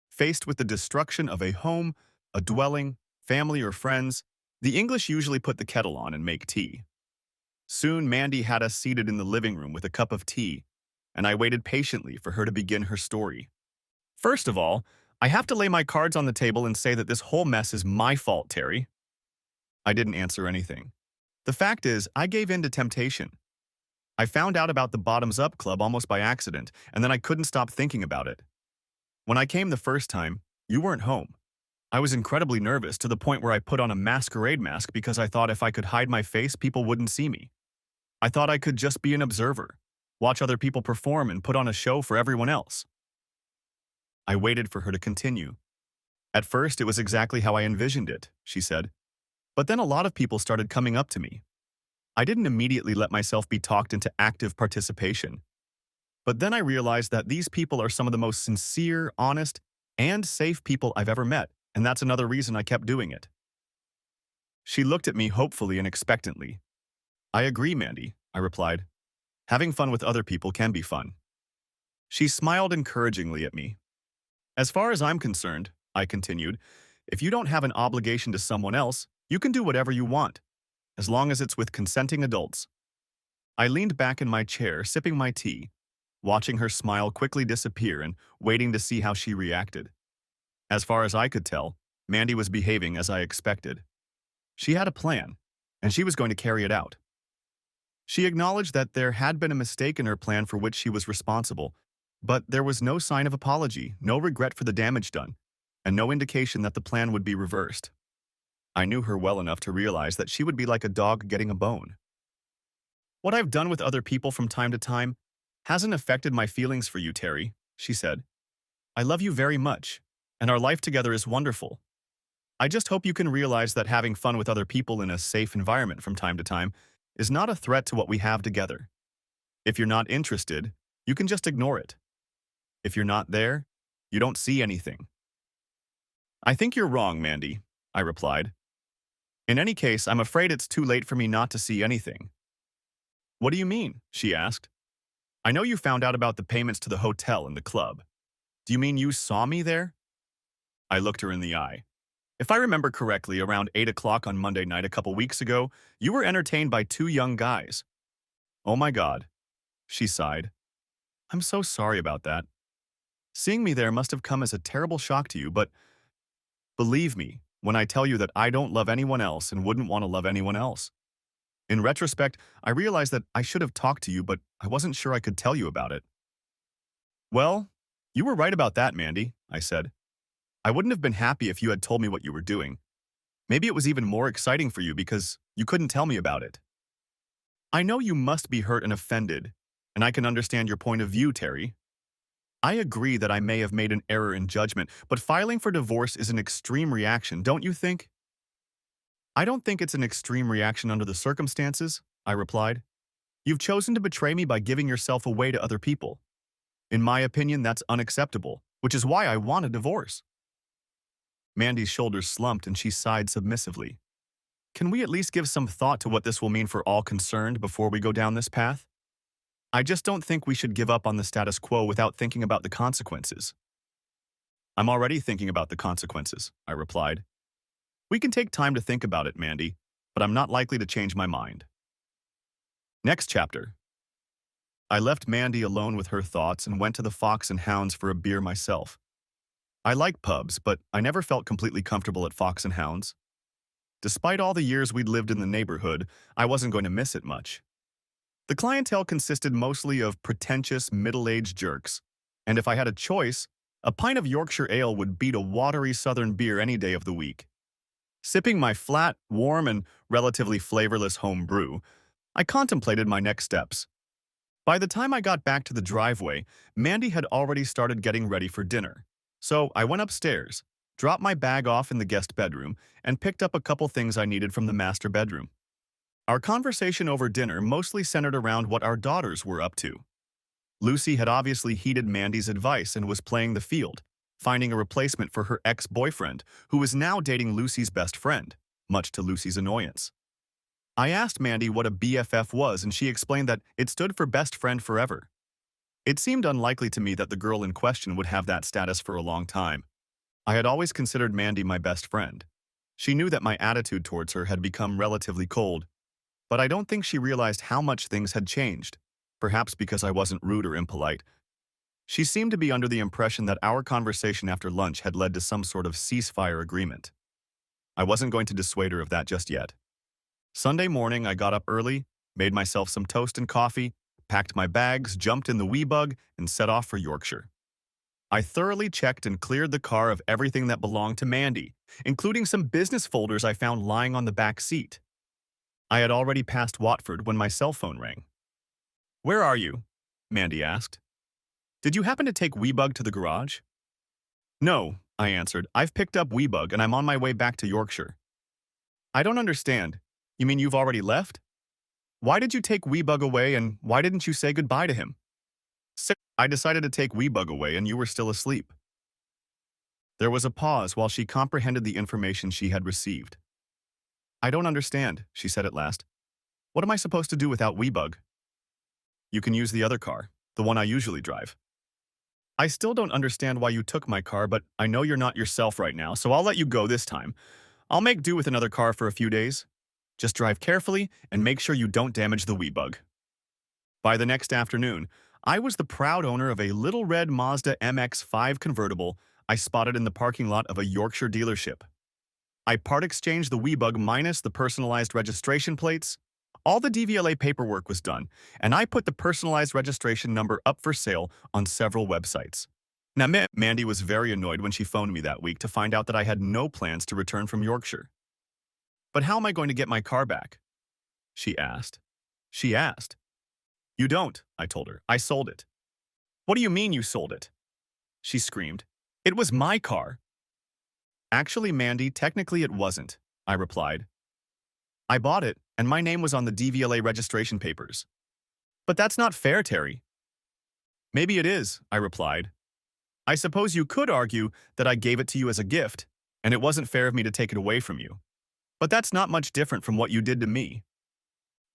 Faced with the destruction of a home, a dwelling, family, or friends, the English usually put the kettle on and make tea. Soon, Mandy had us seated in the living room with a cup of tea, and I waited patiently for her to begin her story. "First of all, I have to lay my cards on the table and say that this whole mess is my fault, Terry." I didn't answer anything. The fact is, I gave in to temptation. I found out about the Bottoms Up Club almost by accident, and then I couldn't stop thinking about it. When I came the first time, you weren't home. I was incredibly nervous to the point where I put on a masquerade mask because I thought if I could hide my face, people wouldn't see me. I thought I could just be an observer, watch other people perform and put on a show for everyone else. I waited for her to continue. "At first, it was exactly how I envisioned it," she said. "But then a lot of people started coming up to me. I didn't immediately let myself be talked into active participation. But then I realized that these people are some of the most sincere, honest, and safe people I've ever met, and that's another reason I kept doing it." She looked at me hopefully and expectantly. "I agree, Mandy," I replied. "Having fun with other people can be fun." She smiled encouragingly at me. "As far as I'm concerned," I continued, "if you don't have an obligation to someone else, you can do whatever you want, as long as it's with consenting adults." I leaned back in my chair, sipping my tea, watching her smile quickly disappear and waiting to see how she reacted. As far as I could tell, Mandy was behaving as I expected. She had a plan, and she was going to carry it out. She acknowledged that there had been a mistake in her plan for which she was responsible, but there was no sign of apology, no regret for the damage done, and no indication that the plan would be reversed. I knew her well enough to realize that she would be like a dog getting a bone. What I've done with other people from time to time hasn't affected my feelings for you, Terry, she said. I love you very much, and our life together is wonderful. I just hope you can realize that having fun with other people in a safe environment from time to time is not a threat to what we have together. If you're not interested, you can just ignore it. If you're not there, you don't see anything. I think you're wrong, Mandy, I replied. In any case, I'm afraid it's too late for me not to see anything. What do you mean? She asked. I know you found out about the payments to the hotel and the club. Do you mean you saw me there? I looked her in the eye. If I remember correctly, around 8 o'clock on Monday night a couple weeks ago, you were entertained by two young guys. Oh my God, she sighed. I'm so sorry about that. Seeing me there must have come as a terrible shock to you, but believe me when I tell you that I don't love anyone else and wouldn't want to love anyone else. In retrospect, I realized that I should have talked to you, but I wasn't sure I could tell you about it. Well, you were right about that, Mandy, I said. I wouldn't have been happy if you had told me what you were doing. Maybe it was even more exciting for you because you couldn't tell me about it. I know you must be hurt and offended, and I can understand your point of view, Terry. I agree that I may have made an error in judgment, but filing for divorce is an extreme reaction, don't you think? I don't think it's an extreme reaction under the circumstances, I replied. You've chosen to betray me by giving yourself away to other people. In my opinion, that's unacceptable, which is why I want a divorce. Mandy's shoulders slumped and she sighed submissively. Can we at least give some thought to what this will mean for all concerned before we go down this path? I just don't think we should give up on the status quo without thinking about the consequences. I'm already thinking about the consequences, I replied. We can take time to think about it, Mandy, but I'm not likely to change my mind. Next chapter. I left Mandy alone with her thoughts and went to the Fox and Hounds for a beer myself. I like pubs, but I never felt completely comfortable at Fox and Hounds. Despite all the years we'd lived in the neighborhood, I wasn't going to miss it much. The clientele consisted mostly of pretentious, middle-aged jerks, and if I had a choice, a pint of Yorkshire ale would beat a watery southern beer any day of the week. Sipping my flat, warm, and relatively flavorless home brew, I contemplated my next steps. By the time I got back to the driveway, Mandy had already started getting ready for dinner. So I went upstairs, dropped my bag off in the guest bedroom, and picked up a couple things I needed from the master bedroom. Our conversation over dinner mostly centered around what our daughters were up to. Lucy had obviously heeded Mandy's advice and was playing the field, finding a replacement for her ex-boyfriend, who was now dating Lucy's best friend, much to Lucy's annoyance. I asked Mandy what a BFF was, and she explained that it stood for best friend forever. It seemed unlikely to me that the girl in question would have that status for a long time. I had always considered Mandy my best friend. She knew that my attitude towards her had become relatively cold, but I don't think she realized how much things had changed, perhaps because I wasn't rude or impolite. She seemed to be under the impression that our conversation after lunch had led to some sort of ceasefire agreement. I wasn't going to dissuade her of that just yet. Sunday morning, I got up early, made myself some toast and coffee, packed my bags, jumped in the wee-bug, and set off for Yorkshire. I thoroughly checked and cleared the car of everything that belonged to Mandy, including some business folders I found lying on the back seat. I had already passed Watford when my cell phone rang. "Where are you?" Mandy asked. "Did you happen to take Weebug to the garage?" "No," I answered. "I've picked up Weebug and I'm on my way back to Yorkshire." "I don't understand. You mean you've already left? Why did you take Weebug away and why didn't you say goodbye to him?" "I decided to take Weebug away and you were still asleep." There was a pause while she comprehended the information she had received. "I don't understand," she said at last. "What am I supposed to do without Weebug?" "You can use the other car, the one I usually drive." "I still don't understand why you took my car, but I know you're not yourself right now, so I'll let you go this time. I'll make do with another car for a few days. Just drive carefully and make sure you don't damage the Weebug." By the next afternoon, I was the proud owner of a little red Mazda MX-5 convertible I spotted in the parking lot of a Yorkshire dealership. I part-exchanged the Weebug minus the personalized registration plates. All the DVLA paperwork was done, and I put the personalized registration number up for sale on several websites. Now, Mandy was very annoyed when she phoned me that week to find out that I had no plans to return from Yorkshire. "But how am I going to get my car back?" she asked. She asked. You don't, I told her. I sold it. What do you mean you sold it? She screamed. It was my car. Actually, Mandy, technically it wasn't, I replied. I bought it, and my name was on the DVLA registration papers. But that's not fair, Terry. Maybe it is, I replied. I suppose you could argue that I gave it to you as a gift, and it wasn't fair of me to take it away from you. But that's not much different from what you did to me.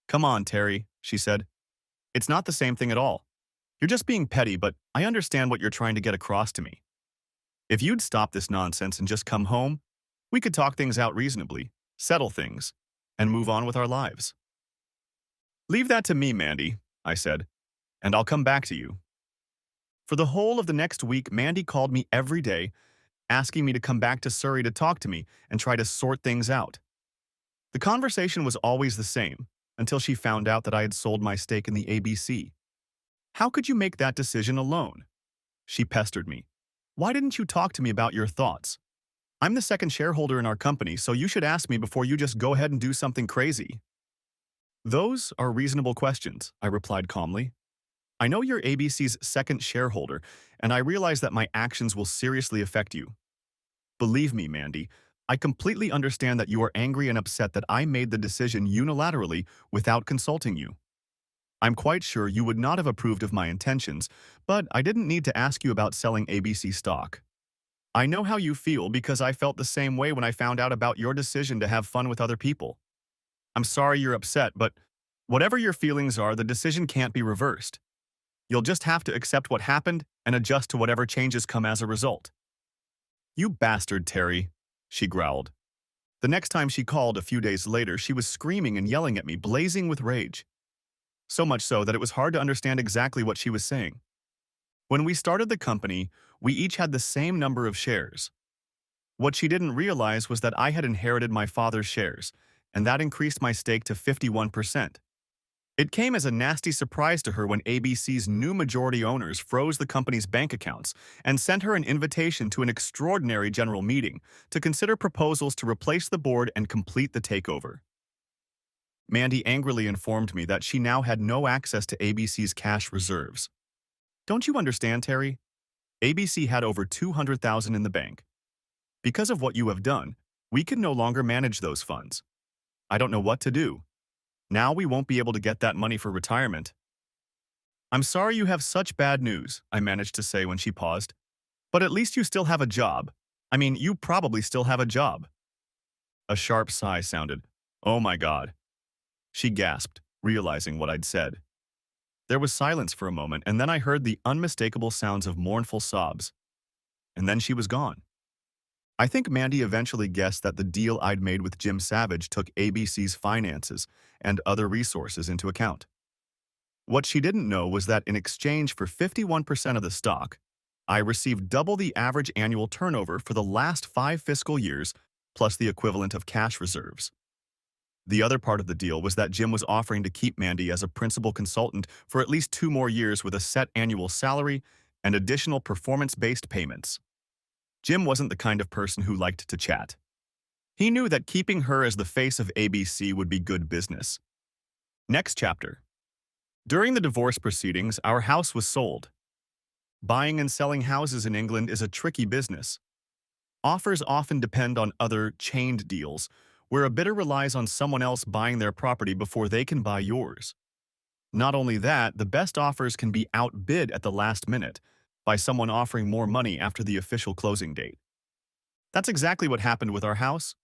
Come on, Terry, she said. It's not the same thing at all. You're just being petty, but I understand what you're trying to get across to me. If you'd stop this nonsense and just come home, we could talk things out reasonably, settle things, and move on with our lives. Leave that to me, Mandy, I said, and I'll come back to you. For the whole of the next week, Mandy called me every day, asking me to come back to Surrey to talk to me and try to sort things out. The conversation was always the same, until she found out that I had sold my stake in the ABC. How could you make that decision alone? She pestered me. Why didn't you talk to me about your thoughts? I'm the second shareholder in our company, so you should ask me before you just go ahead and do something crazy. Those are reasonable questions, I replied calmly. I know you're ABC's second shareholder, and I realize that my actions will seriously affect you. Believe me, Mandy, I completely understand that you are angry and upset that I made the decision unilaterally without consulting you. I'm quite sure you would not have approved of my intentions, but I didn't need to ask you about selling ABC stock. I know how you feel because I felt the same way when I found out about your decision to have fun with other people. I'm sorry you're upset, but whatever your feelings are, the decision can't be reversed. You'll just have to accept what happened and adjust to whatever changes come as a result. You bastard, Terry, she growled. The next time she called a few days later, she was screaming and yelling at me, blazing with rage. So much so that it was hard to understand exactly what she was saying. When we started the company, we each had the same number of shares. What she didn't realize was that I had inherited my father's shares, and that increased my stake to 51%. It came as a nasty surprise to her when ABC's new majority owners froze the company's bank accounts and sent her an invitation to an extraordinary general meeting to consider proposals to replace the board and complete the takeover. Mandy angrily informed me that she now had no access to ABC's cash reserves. Don't you understand, Terry? ABC had over $200,000 in the bank. Because of what you have done, we can no longer manage those funds. I don't know what to do. Now we won't be able to get that money for retirement. I'm sorry you have such bad news, I managed to say when she paused. But at least you still have a job. I mean, you probably still have a job. A sharp sigh sounded. Oh my God. She gasped, realizing what I'd said. There was silence for a moment, and then I heard the unmistakable sounds of mournful sobs. And then she was gone. I think Mandy eventually guessed that the deal I'd made with Jim Savage took ABC's finances and other resources into account. What she didn't know was that in exchange for 51% of the stock, I received double the average annual turnover for the last 5 fiscal years, plus the equivalent of cash reserves. The other part of the deal was that Jim was offering to keep Mandy as a principal consultant for at least 2 more years with a set annual salary and additional performance-based payments. Jim wasn't the kind of person who liked to chat. He knew that keeping her as the face of ABC would be good business. Next chapter. During the divorce proceedings, our house was sold. Buying and selling houses in England is a tricky business. Offers often depend on other chained deals, where a bidder relies on someone else buying their property before they can buy yours. Not only that, the best offers can be outbid at the last minute by someone offering more money after the official closing date. That's exactly what happened with our house.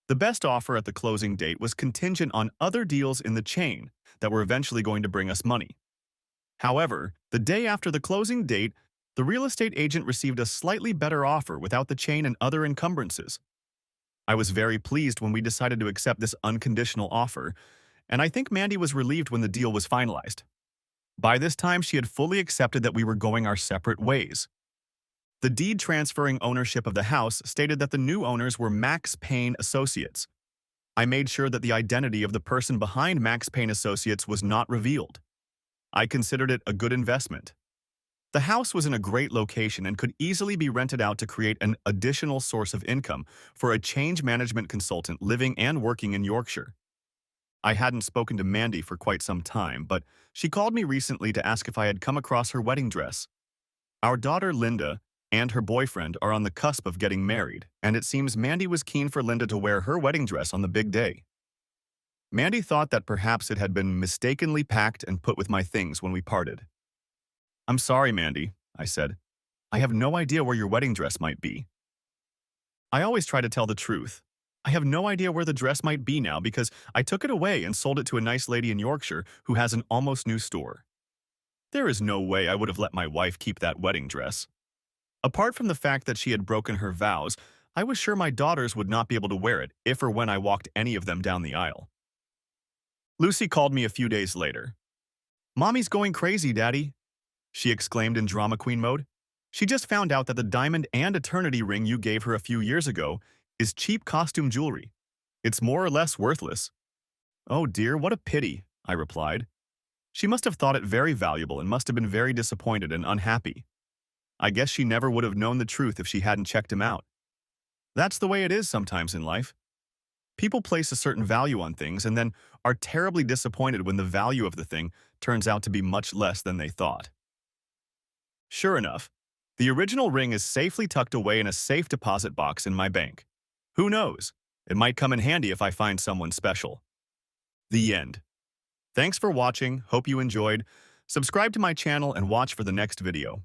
The best offer at the closing date was contingent on other deals in the chain that were eventually going to bring us money. However, the day after the closing date, the real estate agent received a slightly better offer without the chain and other encumbrances. I was very pleased when we decided to accept this unconditional offer, and I think Mandy was relieved when the deal was finalized. By this time, she had fully accepted that we were going our separate ways. The deed transferring ownership of the house stated that the new owners were Max Payne Associates. I made sure that the identity of the person behind Max Payne Associates was not revealed. I considered it a good investment. The house was in a great location and could easily be rented out to create an additional source of income for a change management consultant living and working in Yorkshire. I hadn't spoken to Mandy for quite some time, but she called me recently to ask if I had come across her wedding dress. Our daughter Linda and her boyfriend are on the cusp of getting married, and it seems Mandy was keen for Linda to wear her wedding dress on the big day. Mandy thought that perhaps it had been mistakenly packed and put with my things when we parted. "I'm sorry, Mandy," I said. "I have no idea where your wedding dress might be." I always try to tell the truth. I have no idea where the dress might be now because I took it away and sold it to a nice lady in Yorkshire who has an almost new store. There is no way I would have let my wife keep that wedding dress. Apart from the fact that she had broken her vows, I was sure my daughters would not be able to wear it if or when I walked any of them down the aisle. Lucy called me a few days later. "Mommy's going crazy, Daddy," she exclaimed in drama queen mode. "She just found out that the diamond and eternity ring you gave her a few years ago is cheap costume jewelry. It's more or less worthless." "Oh dear, what a pity," I replied. She must have thought it very valuable and must have been very disappointed and unhappy. I guess she never would have known the truth if she hadn't checked him out. That's the way it is sometimes in life. People place a certain value on things and then are terribly disappointed when the value of the thing turns out to be much less than they thought. Sure enough, the original ring is safely tucked away in a safe deposit box in my bank. Who knows? It might come in handy if I find someone special. The end. Thanks for watching. Hope you enjoyed. Subscribe to my channel and watch for the next video.